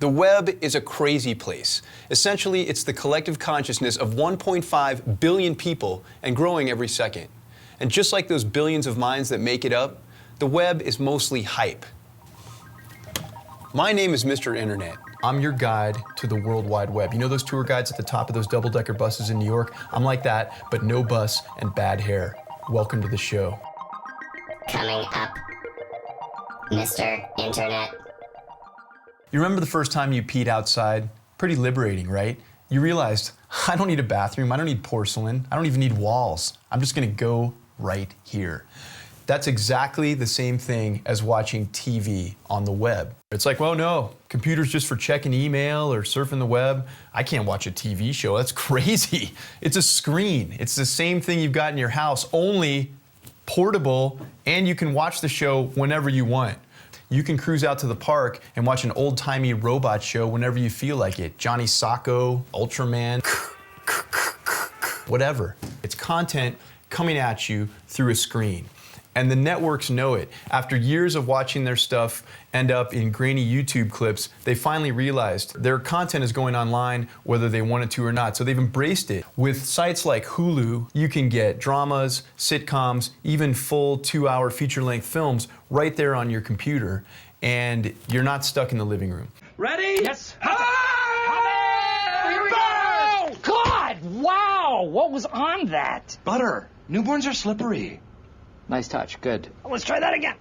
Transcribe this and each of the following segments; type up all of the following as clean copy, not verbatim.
The web is a crazy place. Essentially, it's the collective consciousness of 1.5 billion people and growing every second. And just like those billions of minds that make it up, the web is mostly hype. My name is Mr. Internet. I'm your guide to the World Wide Web. You know those tour guides at the top of those double-decker buses in New York? I'm like that, but no bus and bad hair. Welcome to the show. Coming up, Mr. Internet. You remember the first time you peed outside? Pretty liberating, right? You realized, I don't need a bathroom, I don't need porcelain, I don't even need walls. I'm just gonna go right here. That's exactly the same thing as watching TV on the web. It's like, well, no, computer's just for checking email or surfing the web. I can't watch a TV show, that's crazy. It's a screen. It's the same thing you've got in your house, only portable, and you can watch the show whenever you want. You can cruise out to the park and watch an old-timey robot show whenever you feel like it. Johnny Sacco, Ultraman, whatever. It's content coming at you through a screen. And the networks know it. After years of watching their stuff end up in grainy YouTube clips, they finally realized their content is going online whether they want it to or not. So they've embraced it. With sites like Hulu, you can get dramas, sitcoms, even full 2-hour feature-length films right there on your computer. And you're not stuck in the living room. Ready? Yes. Here we go! God, wow! What was on that? Butter. Newborns are slippery. Nice touch, good. Let's try that again.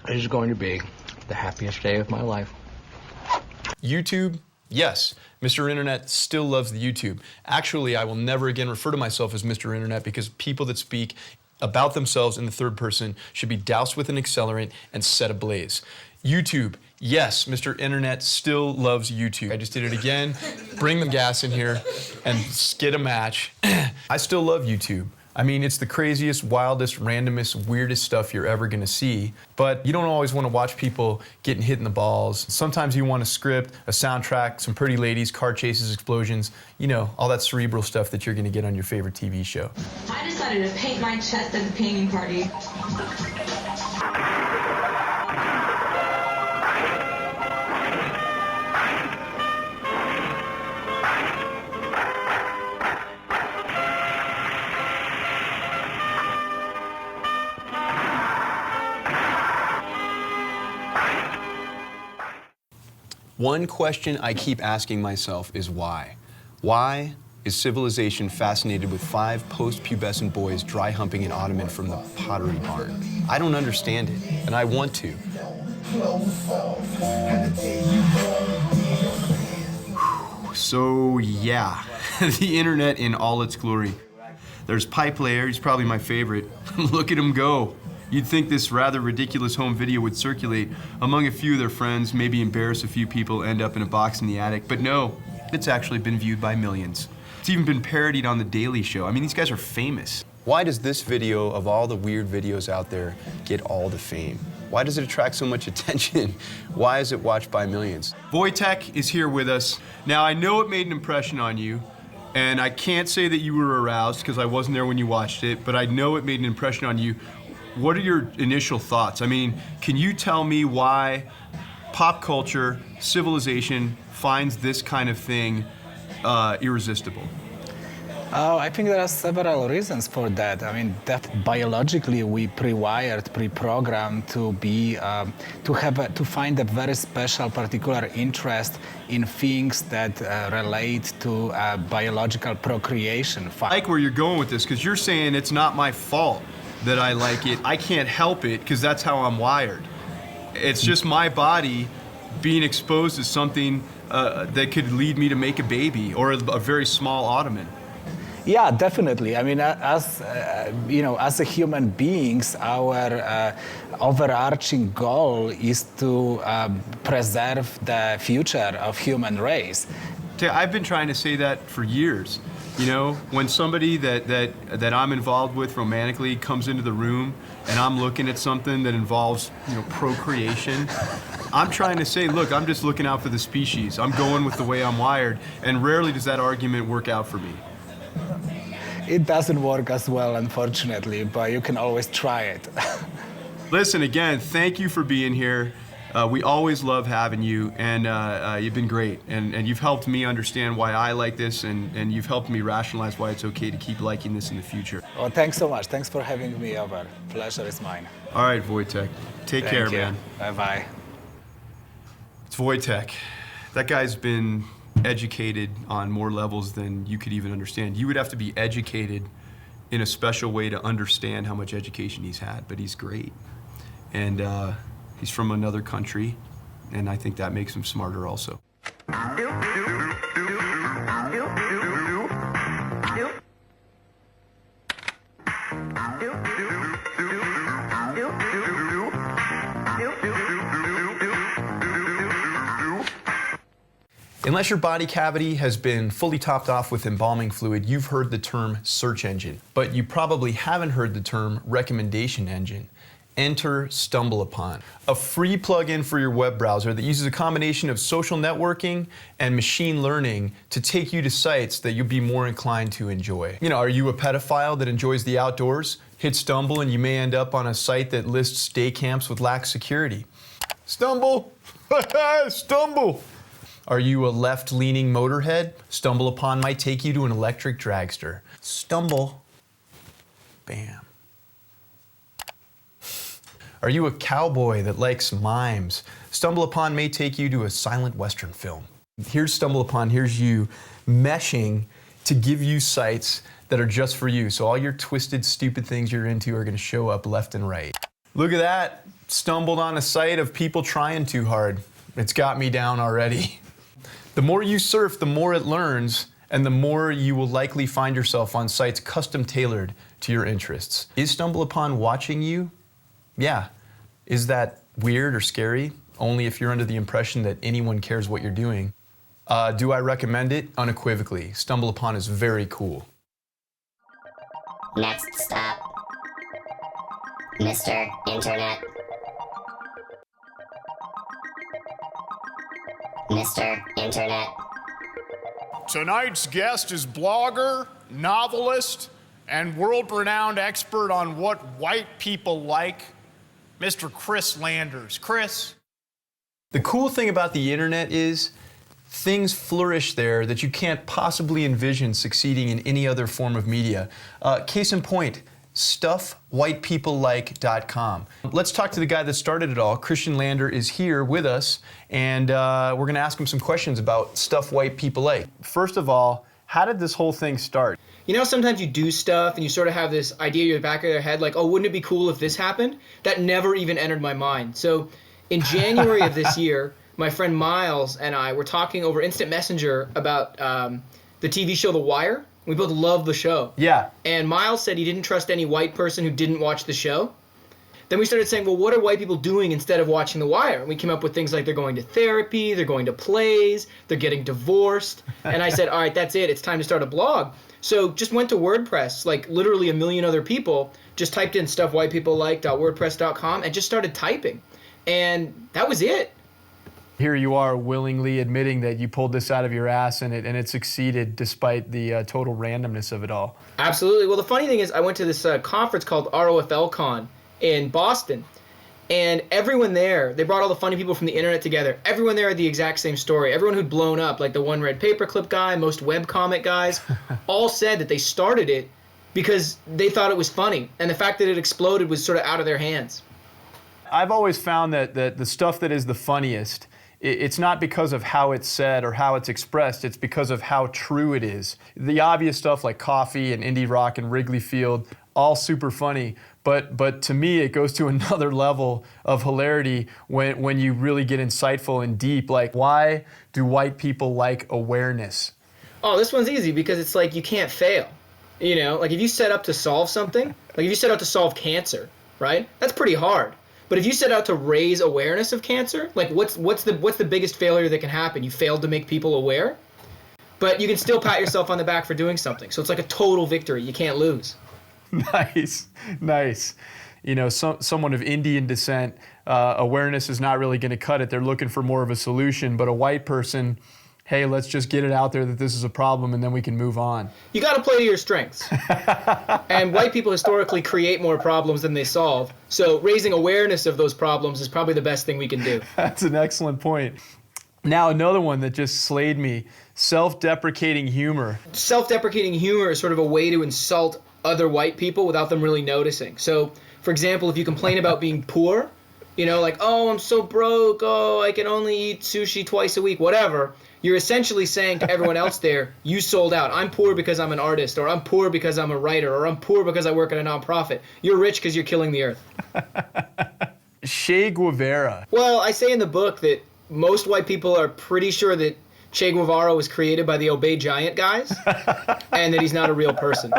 It is going to be the happiest day of my life. YouTube? Yes, Mr. Internet still loves the YouTube. Actually, I will never again refer to myself as Mr. Internet because people that speak about themselves in the third person should be doused with an accelerant and set ablaze. YouTube, yes, Mr. Internet still loves YouTube. I just did it again. Bring the gas in here and skid a match. I still love YouTube. I mean, it's the craziest, wildest, randomest, weirdest stuff you're ever gonna see. But you don't always wanna watch people getting hit in the balls. Sometimes you want a script, a soundtrack, some pretty ladies, car chases, explosions, you know, all that cerebral stuff that you're gonna get on your favorite TV show. I decided to paint my chest at the painting party. One question I keep asking myself is why? Why is civilization fascinated with 5 post-pubescent boys dry humping an ottoman from the Pottery Barn? I don't understand it, and I want to. So yeah, the internet in all its glory. There's PyPlayer, he's probably my favorite. Look at him go. You'd think this rather ridiculous home video would circulate among a few of their friends, maybe embarrass a few people, end up in a box in the attic, but no, it's actually been viewed by millions. It's even been parodied on The Daily Show. I mean, these guys are famous. Why does this video, of all the weird videos out there, get all the fame? Why does it attract so much attention? Why is it watched by millions? Wojtek is here with us. Now, I know it made an impression on you, and I can't say that you were aroused because I wasn't there when you watched it, but I know it made an impression on you. What are your initial thoughts? I mean, can you tell me why pop culture, civilization finds this kind of thing irresistible? I think there are several reasons for that. I mean, that biologically we pre-wired, pre-programmed to be, to find a very special, particular interest in things that relate to biological procreation. I like where you're going with this, because you're saying it's not my fault that I like it. I can't help it because that's how I'm wired. It's just my body being exposed to something that could lead me to make a baby or a very small ottoman. Yeah, definitely. I mean, as you know, as a human beings, our overarching goal is to preserve the future of human race. I've been trying to say that for years. You know, when somebody that I'm involved with romantically comes into the room and I'm looking at something that involves, you know, procreation, I'm trying to say, look, I'm just looking out for the species. I'm going with the way I'm wired, and rarely does that argument work out for me. It doesn't work as well, unfortunately, but you can always try it. Listen, again, thank you for being here. We always love having you, and you've been great. And you've helped me understand why I like this, and you've helped me rationalize why it's okay to keep liking this in the future. Well, thanks so much. Thanks for having me over. Pleasure is mine. All right, Wojtek. Take care, man. Bye-bye. It's Wojtek. That guy's been educated on more levels than you could even understand. You would have to be educated in a special way to understand how much education he's had, but he's great. And he's from another country, and I think that makes him smarter also. Unless your body cavity has been fully topped off with embalming fluid, you've heard the term search engine, but you probably haven't heard the term recommendation engine. Enter StumbleUpon, a free plugin for your web browser that uses a combination of social networking and machine learning to take you to sites that you'll be more inclined to enjoy. You know, are you a pedophile that enjoys the outdoors? Hit Stumble and you may end up on a site that lists day camps with lax security. Stumble! Stumble! Are you a left-leaning motorhead? StumbleUpon might take you to an electric dragster. Stumble. Bam. Are you a cowboy that likes mimes? StumbleUpon may take you to a silent Western film. Here's StumbleUpon, here's you meshing to give you sites that are just for you. So all your twisted, stupid things you're into are gonna show up left and right. Look at that. Stumbled on a site of people trying too hard. It's got me down already. The more you surf, the more it learns, and the more you will likely find yourself on sites custom tailored to your interests. Is StumbleUpon watching you? Yeah. Is that weird or scary? Only if you're under the impression that anyone cares what you're doing. Do I recommend it? Unequivocally. StumbleUpon is very cool. Next stop, Mr. Internet. Mr. Internet. Tonight's guest is blogger, novelist, and world-renowned expert on what white people like, Mr. Chris Landers. Chris? The cool thing about the internet is things flourish there that you can't possibly envision succeeding in any other form of media. Case in point, stuffwhitepeoplelike.com. Let's talk to the guy that started it all. Christian Lander is here with us, and we're gonna ask him some questions about stuff white people like. First of all, how did this whole thing start? You know, sometimes you do stuff and you sort of have this idea in the back of your head, like, oh, wouldn't it be cool if this happened? That never even entered my mind. So in January of this year, my friend Miles and I were talking over Instant Messenger about the TV show The Wire. We both love the show. Yeah. And Miles said he didn't trust any white person who didn't watch the show. Then we started saying, well, what are white people doing instead of watching The Wire? And we came up with things like they're going to therapy, they're going to plays, they're getting divorced. And I said, all right, that's it. It's time to start a blog. So just went to WordPress, like literally a million other people, just typed in stuffwhitepeoplelike.wordpress.com and just started typing. And that was it. Here you are willingly admitting that you pulled this out of your ass and it succeeded despite the total randomness of it all. Absolutely. Well, the funny thing is I went to this conference called ROFLCon in Boston, and everyone there, they brought all the funny people from the internet together. Everyone there had the exact same story. Everyone who'd blown up, like the One Red Paperclip guy, most webcomic guys, all said that they started it because they thought it was funny, and the fact that it exploded was sort of out of their hands. I've always found that the stuff that is the funniest, it's not because of how it's said or how it's expressed, it's because of how true it is. The obvious stuff like Coffee and Indie Rock and Wrigley Field, all super funny, but to me it goes to another level of hilarity when you really get insightful and deep, like why do white people like awareness? Oh, this one's easy because it's like you can't fail. You know, like if you set up to solve something, like if you set out to solve cancer, right? That's pretty hard. But if you set out to raise awareness of cancer, like what's the biggest failure that can happen? You failed to make people aware, but you can still pat yourself on the back for doing something. So it's like a total victory. You can't lose. Nice, nice. You know, someone of Indian descent, awareness is not really going to cut it. They're looking for more of a solution. But a white person, hey, let's just get it out there that this is a problem and then we can move on. You got to play to your strengths. And white people historically create more problems than they solve. So raising awareness of those problems is probably the best thing we can do. That's an excellent point. Now, another one that just slayed me, self-deprecating humor. Self-deprecating humor is sort of a way to insult other white people without them really noticing. So, for example, if you complain about being poor, you know, like, oh, I'm so broke, oh, I can only eat sushi twice a week, whatever, you're essentially saying to everyone else there, you sold out. I'm poor because I'm an artist, or I'm poor because I'm a writer, or I'm poor because I work at a nonprofit. You're rich because you're killing the earth. Che Guevara. Well, I say in the book that most white people are pretty sure that Che Guevara was created by the Obey Giant guys, and that he's not a real person.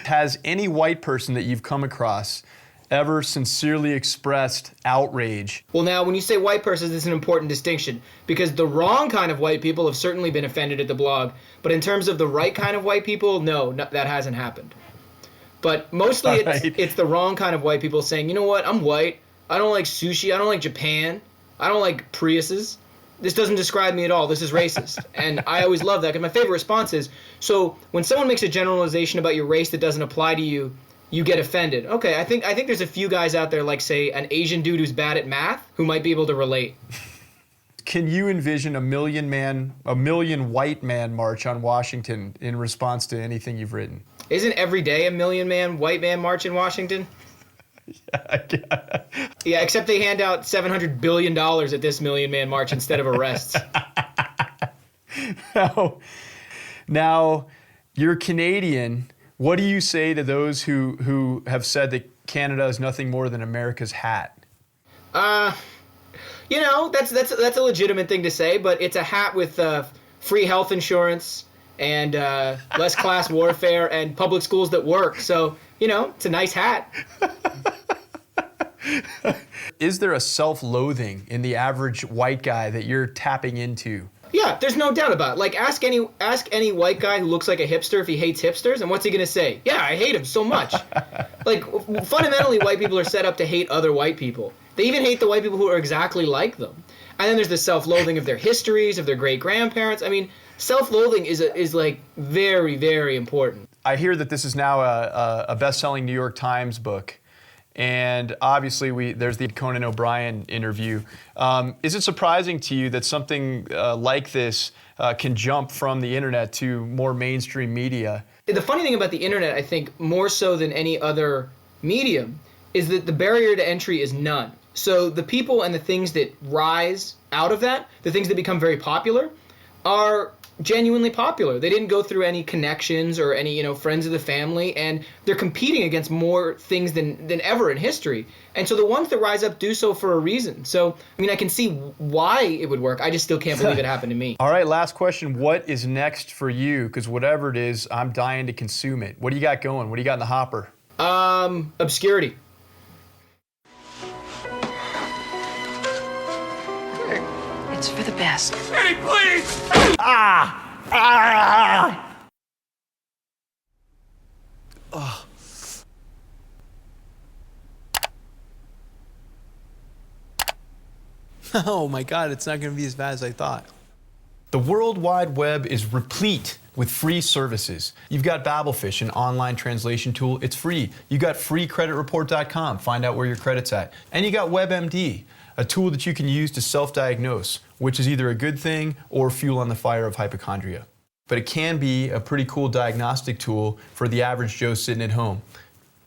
Has any white person that you've come across ever sincerely expressed outrage? Well, now, when you say white person, it's an important distinction, because the wrong kind of white people have certainly been offended at the blog, but in terms of the right kind of white people, no, that hasn't happened. But mostly it's the wrong kind of white people saying, you know what, I'm white, I don't like sushi, I don't like Japan, I don't like Priuses. This doesn't describe me at all. This is racist. And I always love that, because my favorite response is, so when someone makes a generalization about your race that doesn't apply to you, you get offended. Okay, I think there's a few guys out there, like, say, an Asian dude who's bad at math, who might be able to relate. Can you envision a million white man march on Washington in response to anything you've written? Isn't every day a white man march in Washington? Yeah, except they hand out $700 billion at this Million Man March instead of arrests. Now, you're Canadian. What do you say to those who have said that Canada is nothing more than America's hat? You know, that's a legitimate thing to say, but it's a hat with free health insurance and less class warfare and public schools that work. So, you know, it's a nice hat. Is there a self-loathing in the average white guy that you're tapping into? Yeah, there's no doubt about it. Like, ask any white guy who looks like a hipster if he hates hipsters, and what's he gonna say? Yeah, I hate him so much. Like, fundamentally, white people are set up to hate other white people. They even hate the white people who are exactly like them. And then there's the self-loathing of their histories, of their great-grandparents. I mean, self-loathing is like very, very important. I hear that this is now a best-selling New York Times book. And obviously, there's the Conan O'Brien interview. Is it surprising to you that something like this can jump from the internet to more mainstream media? The funny thing about the internet, I think, more so than any other medium, is that the barrier to entry is none. So the people and the things that rise out of that, the things that become very popular, are genuinely popular. They didn't go through any connections or any, you know, friends of the family, and they're competing against more things than ever in history. And so the ones that rise up do so for a reason. So, I mean, I can see why it would work. I just still can't believe it happened to me. All right, last question. What is next for you? Because whatever it is, I'm dying to consume it. What do you got going? What do you got in the hopper? Obscurity. It's for the best. Hey, please! Oh. Oh my God, it's not going to be as bad as I thought. The World Wide Web is replete with free services. You've got Babelfish, an online translation tool. It's free. You got freecreditreport.com. Find out where your credit's at. And you got WebMD, a tool that you can use to self-diagnose, which is either a good thing or fuel on the fire of hypochondria. But it can be a pretty cool diagnostic tool for the average Joe sitting at home.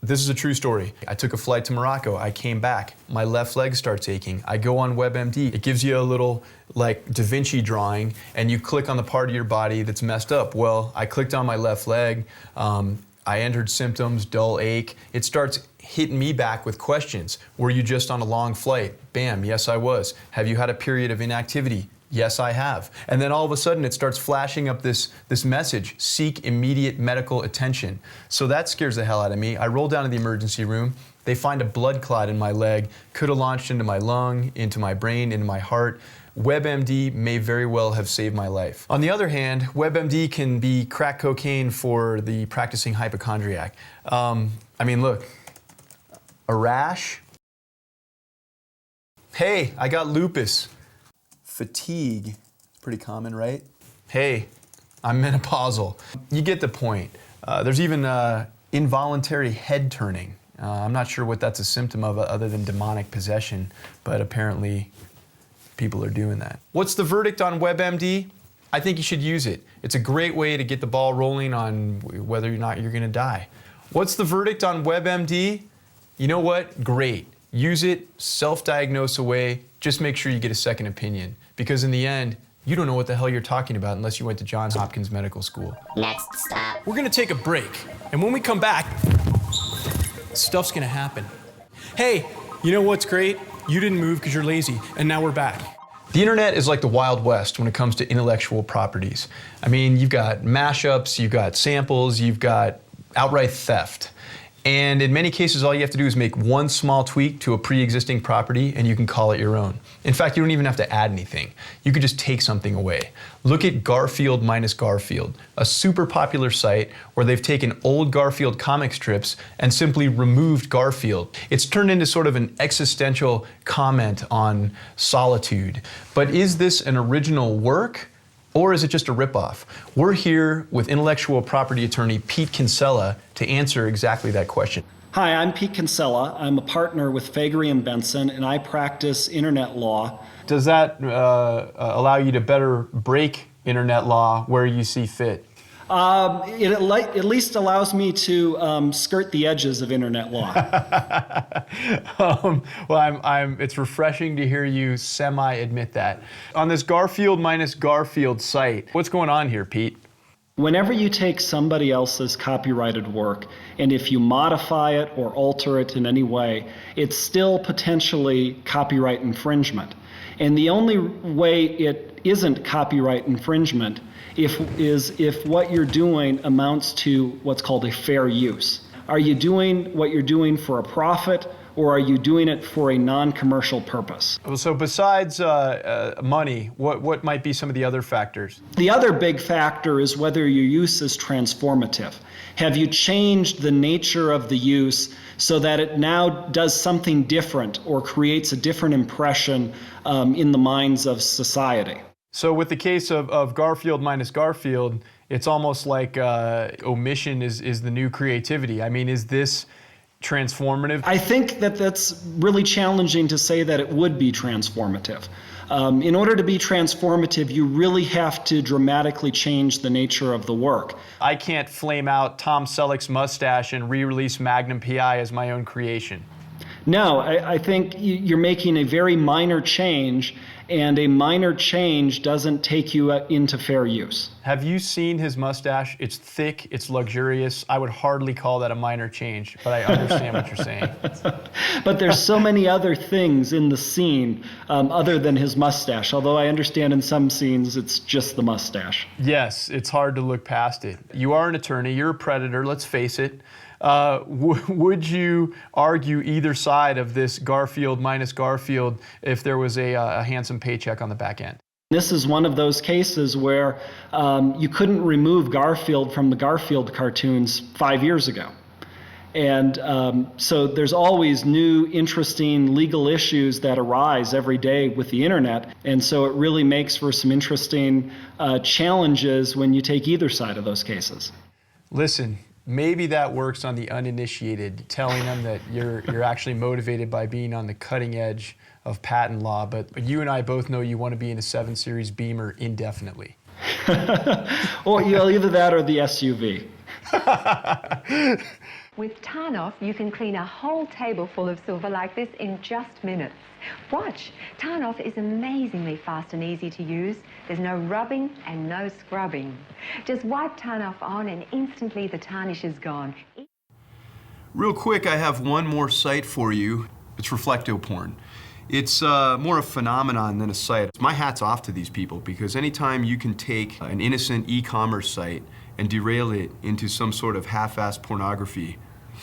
This is a true story. I took a flight to Morocco. I came back. My left leg starts aching. I go on WebMD. It gives you a little like Da Vinci drawing, and you click on the part of your body that's messed up. Well, I clicked on my left leg. I entered symptoms, dull ache. It starts hitting me back with questions. Were you just on a long flight? Bam, yes I was. Have you had a period of inactivity? Yes, I have. And then all of a sudden it starts flashing up this message, seek immediate medical attention. So that scares the hell out of me. I roll down to the emergency room. They find a blood clot in my leg, could have launched into my lung, into my brain, into my heart. WebMD may very well have saved my life. On the other hand, WebMD can be crack cocaine for the practicing hypochondriac. I mean, look, a rash. Hey, I got lupus. Fatigue is pretty common, right? Hey, I'm menopausal. You get the point. There's even involuntary head turning. I'm not sure what that's a symptom of other than demonic possession, but apparently people are doing that. What's the verdict on WebMD? I think you should use it. It's a great way to get the ball rolling on whether or not you're gonna die. What's the verdict on WebMD? You know what? Great. Use it, self-diagnose away, just make sure you get a second opinion. Because in the end, you don't know what the hell you're talking about unless you went to Johns Hopkins Medical School. Next stop. We're gonna take a break, and when we come back, stuff's gonna happen. Hey, you know what's great? You didn't move because you're lazy, and now we're back. The internet is like the Wild West when it comes to intellectual properties. I mean, you've got mashups, you've got samples, you've got outright theft. And in many cases, all you have to do is make one small tweak to a pre-existing property and you can call it your own. In fact, you don't even have to add anything. You could just take something away. Look at Garfield minus Garfield, a super popular site where they've taken old Garfield comic strips and simply removed Garfield. It's turned into sort of an existential comment on solitude. But is this an original work? Or is it just a ripoff? We're here with intellectual property attorney Pete Kinsella to answer exactly that question. Hi, I'm Pete Kinsella. I'm a partner with Faegre & Benson, and I practice internet law. Does that allow you to better break internet law where you see fit? It at least allows me to skirt the edges of internet law. Well, it's refreshing to hear you semi-admit that. On this Garfield minus Garfield site, what's going on here, Pete? Whenever you take somebody else's copyrighted work, and if you modify it or alter it in any way, it's still potentially copyright infringement. And the only way it isn't copyright infringement if what you're doing amounts to what's called a fair use. Are you doing what you're doing for a profit, or are you doing it for a non-commercial purpose? So besides money, what might be some of the other factors? The other big factor is whether your use is transformative. Have you changed the nature of the use so that it now does something different or creates a different impression in the minds of society? So with the case of Garfield minus Garfield, it's almost like omission is the new creativity. I mean, is this transformative? I think that's really challenging to say that it would be transformative. In order to be transformative, you really have to dramatically change the nature of the work. I can't flame out Tom Selleck's mustache and re-release Magnum PI as my own creation. No, I think you're making a very minor change, and a minor change doesn't take you into fair use. Have you seen his mustache? It's thick, it's luxurious. I would hardly call that a minor change, but I understand what you're saying. But there's so many other things in the scene other than his mustache, although I understand in some scenes it's just the mustache. Yes, it's hard to look past it. You are an attorney, you're a predator, let's face it. Would you argue either side of this Garfield minus Garfield if there was a handsome paycheck on the back end? This is one of those cases where you couldn't remove Garfield from the Garfield cartoons 5 years ago. And so there's always new, interesting legal issues that arise every day with the internet. And so it really makes for some interesting challenges when you take either side of those cases. Listen. Maybe that works on the uninitiated, telling them that you're actually motivated by being on the cutting edge of patent law, but you and I both know you want to be in a 7 Series Beamer indefinitely. Or either that or the SUV. With Tarnoff, you can clean a whole table full of silver like this in just minutes. Watch. Tarnoff is amazingly fast and easy to use. There's no rubbing and no scrubbing. Just wipe Tarnoff on and instantly the tarnish is gone. Real quick, I have one more site for you. It's Reflectoporn. It's more a phenomenon than a site. My hat's off to these people, because anytime you can take an innocent e-commerce site and derail it into some sort of half-assed pornography,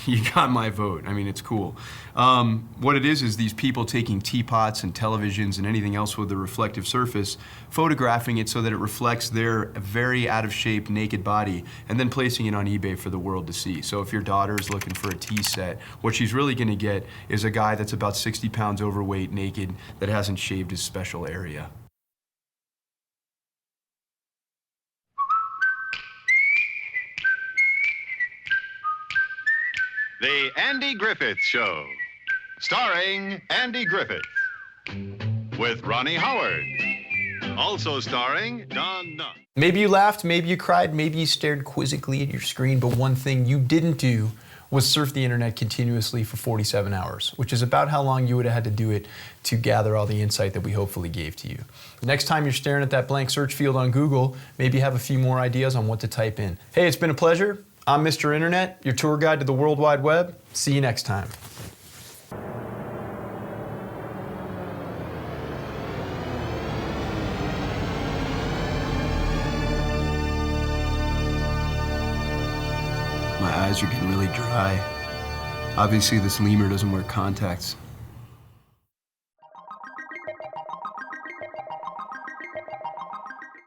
you got my vote. I mean, it's cool. What it is these people taking teapots and televisions and anything else with a reflective surface, photographing it so that it reflects their very out-of-shape naked body, and then placing it on eBay for the world to see. So if your daughter's looking for a tea set, what she's really gonna get is a guy that's about 60 pounds overweight, naked, that hasn't shaved his special area. The Andy Griffith Show, starring Andy Griffith, with Ronnie Howard, also starring Don Nunn. Maybe you laughed, maybe you cried, maybe you stared quizzically at your screen, but one thing you didn't do was surf the internet continuously for 47 hours, which is about how long you would have had to do it to gather all the insight that we hopefully gave to you. Next time you're staring at that blank search field on Google, maybe have a few more ideas on what to type in. Hey, it's been a pleasure. I'm Mr. Internet, your tour guide to the World Wide Web. See you next time. My eyes are getting really dry. Obviously, this lemur doesn't wear contacts.